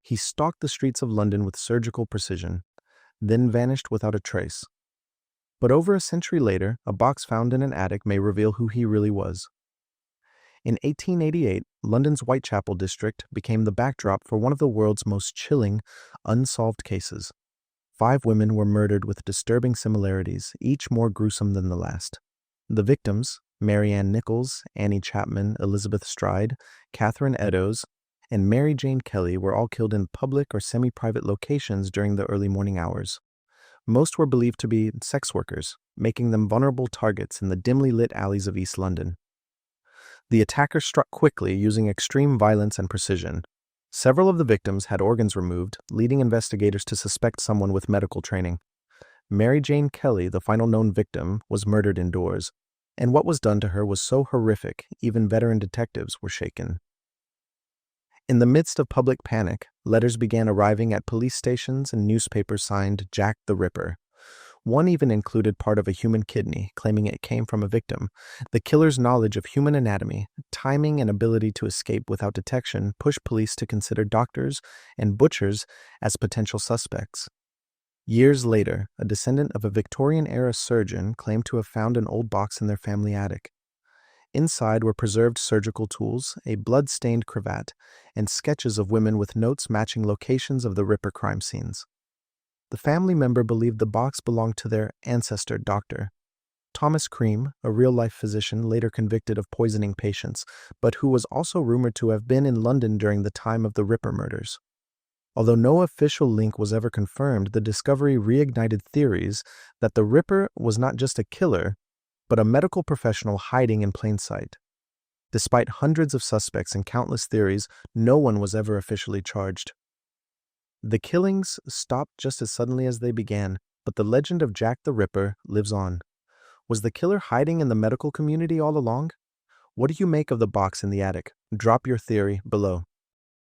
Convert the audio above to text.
He stalked the streets of London with surgical precision, then vanished without a trace. But over a century later, a box found in an attic may reveal who he really was. In 1888, London's Whitechapel district became the backdrop for one of the world's most chilling, unsolved cases. 5 women were murdered with disturbing similarities, each more gruesome than the last. The victims, Mary Ann Nichols, Annie Chapman, Elizabeth Stride, Catherine Eddowes, and Mary Jane Kelly, were all killed in public or semi-private locations during the early morning hours. Most were believed to be sex workers, making them vulnerable targets in the dimly lit alleys of East London. The attacker struck quickly, using extreme violence and precision. Several of the victims had organs removed, leading investigators to suspect someone with medical training. Mary Jane Kelly, the final known victim, was murdered indoors, and what was done to her was so horrific, even veteran detectives were shaken. In the midst of public panic, letters began arriving at police stations and newspapers signed Jack the Ripper. One even included part of a human kidney, claiming it came from a victim. The killer's knowledge of human anatomy, timing, and ability to escape without detection pushed police to consider doctors and butchers as potential suspects. Years later, a descendant of a Victorian-era surgeon claimed to have found an old box in their family attic. Inside were preserved surgical tools, a blood-stained cravat, and sketches of women with notes matching locations of the Ripper crime scenes. The family member believed the box belonged to their ancestor doctor. Thomas Cream, a real-life physician later convicted of poisoning patients, but who was also rumored to have been in London during the time of the Ripper murders. Although no official link was ever confirmed, the discovery reignited theories that the Ripper was not just a killer, but a medical professional hiding in plain sight. Despite hundreds of suspects and countless theories, no one was ever officially charged. The killings stopped just as suddenly as they began, but the legend of Jack the Ripper lives on. Was the killer hiding in the medical community all along? What do you make of the box in the attic? Drop your theory below.